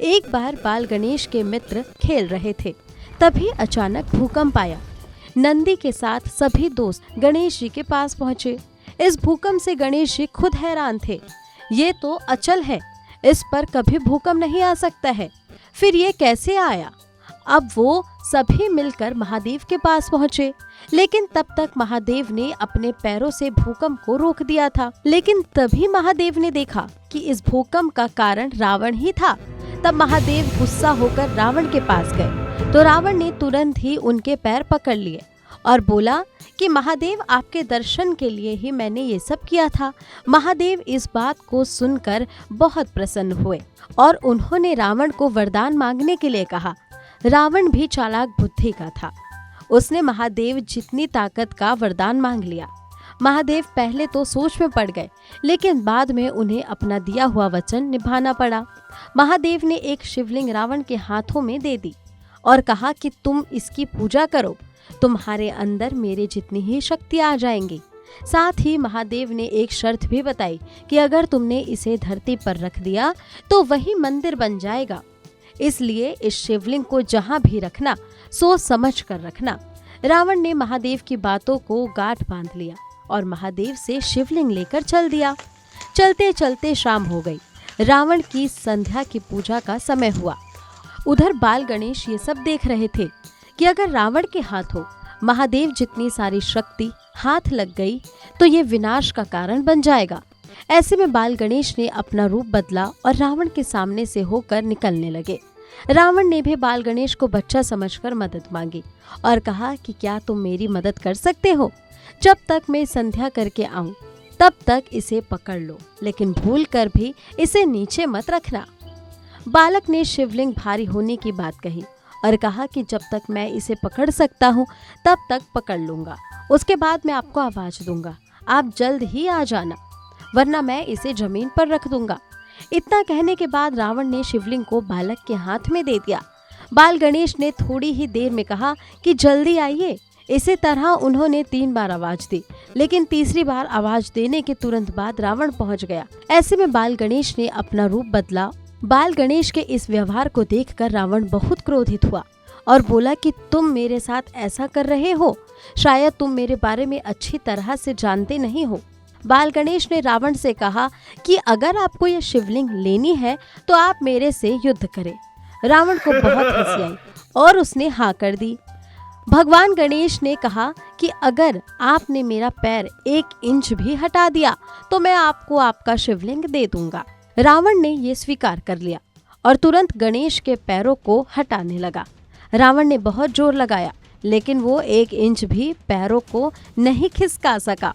एक बार बाल गणेश के मित्र खेल रहे थे, तभी अचानक भूकंप आया। नंदी के साथ सभी दोस्त गणेश जी के पास पहुँचे। इस भूकंप से गणेश जी खुद हैरान थे। ये तो अचल है, इस पर कभी भूकंप नहीं आ सकता है, फिर ये कैसे आया? अब वो सभी मिलकर महादेव के पास पहुँचे, लेकिन तब तक महादेव ने अपने पैरों से भूकंप को रोक दिया था। लेकिन तभी महादेव ने देखा कि इस भूकंप का कारण रावण ही था। तब महादेव गुस्सा होकर रावण के पास गए, तो रावण ने तुरंत ही उनके पैर पकड़ लिए और बोला कि महादेव, आपके दर्शन के लिए ही मैंने ये सब किया था। महादेव इस बात को सुनकर बहुत प्रसन्न हुए और उन्होंने रावण को वरदान मांगने के लिए कहा। रावण भी चालाक बुद्धि का था, उसने महादेव जितनी ताकत का वरदान मांग लिया। महादेव पहले तो सोच में पड़ गए, लेकिन बाद में उन्हें अपना दिया हुआ वचन निभाना पड़ा। महादेव ने एक शिवलिंग रावण के हाथों में दे दी और कहा कि तुम इसकी पूजा करो, तुम्हारे अंदर मेरे जितनी ही शक्ति आ जाएंगी। साथ ही महादेव ने एक शर्त भी बताई कि अगर तुमने इसे धरती पर रख दिया तो वही मंदिर बन जाएगा, इसलिए इस शिवलिंग को जहां भी रखना सोच समझ कर रखना। रावण ने महादेव की बातों को गांठ बांध लिया और महादेव से शिवलिंग लेकर चल दिया। चलते चलते शाम हो गई। रावण की संध्या की पूजा का समय हुआ। उधर बाल गणेश ये सब देख रहे थे कि अगर रावण के हाथों महादेव जितनी सारी शक्ति हाथ लग गई तो ये विनाश का कारण बन जाएगा। ऐसे में बाल गणेश ने अपना रूप बदला और रावण के सामने से होकर निकलने लगे। रावण ने भी बाल गणेश को बच्चा समझकर मदद मांगी और कहा कि क्या तुम मेरी मदद कर सकते हो? जब तक मैं संध्या करके आऊं तब तक इसे पकड़ लो, लेकिन भूल कर भी इसे नीचे मत रखना। बालक ने शिवलिंग भारी होने की बात कही और कहा कि जब तक मैं इसे पकड़ सकता हूँ तब तक पकड़ लूंगा, उसके बाद मैं आपको आवाज दूंगा, आप जल्द ही आ जाना, वरना मैं इसे जमीन पर रख दूंगा। इतना कहने के बाद रावण ने शिवलिंग को बालक के हाथ में दे दिया। बाल गणेश ने थोड़ी ही देर में कहा कि जल्दी आइए। इसी तरह उन्होंने 3 बार आवाज दी, लेकिन तीसरी बार आवाज देने के तुरंत बाद रावण पहुंच गया। ऐसे में बाल गणेश ने अपना रूप बदला। बाल गणेश के इस व्यवहार को देखकर रावण बहुत क्रोधित हुआ और बोला कि तुम मेरे साथ ऐसा कर रहे हो, शायद तुम मेरे बारे में अच्छी तरह से जानते नहीं हो। बाल गणेश ने रावण से कहा कि अगर आपको यह शिवलिंग लेनी है तो आप मेरे से युद्ध करें। रावण को बहुत हंसी आई और उसने हाँ कर दी। भगवान गणेश ने कहा कि अगर आपने मेरा पैर 1 इंच भी हटा दिया तो मैं आपको आपका शिवलिंग दे दूंगा। रावण ने ये स्वीकार कर लिया और तुरंत गणेश के पैरों को हटाने लगा। रावण ने बहुत जोर लगाया, लेकिन वो 1 इंच भी पैरों को नहीं खिसका सका।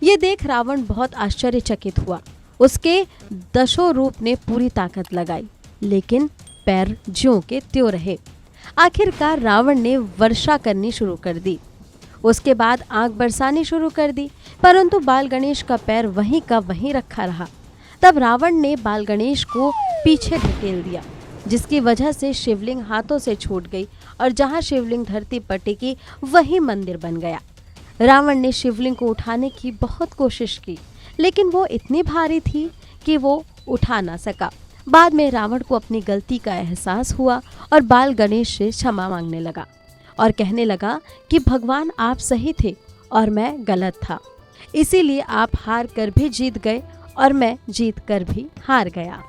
ये देख रावण बहुत आश्चर्यचकित हुआ। उसके 10 रूप ने पूरी ताकत लगाई, लेकिन पैर ज्यों के त्यों रहे। आखिरकार रावण ने वर्षा करनी शुरू कर दी। उसके बाद आग बरसानी शुरू कर दी, परंतु बाल गणेश का पैर वहीं का वहीं रखा रहा। तब रावण ने बाल गणेश को पीछे धकेल दिया, जिसकी वजह से शिवलिंग हाथों से छूट गई और जहां शिवलिंग धरती पर टिकी वहीं मंदिर बन गया। रावण ने शिवलिंग को उठाने की बहुत कोशिश की, लेकिन वो इतनी भारी थी कि वो उठा ना सका। बाद में रावण को अपनी गलती का एहसास हुआ और बाल गणेश से क्षमा मांगने लगा और कहने लगा कि भगवान, आप सही थे और मैं गलत था, इसीलिए आप हार कर भी जीत गए और मैं जीत कर भी हार गया।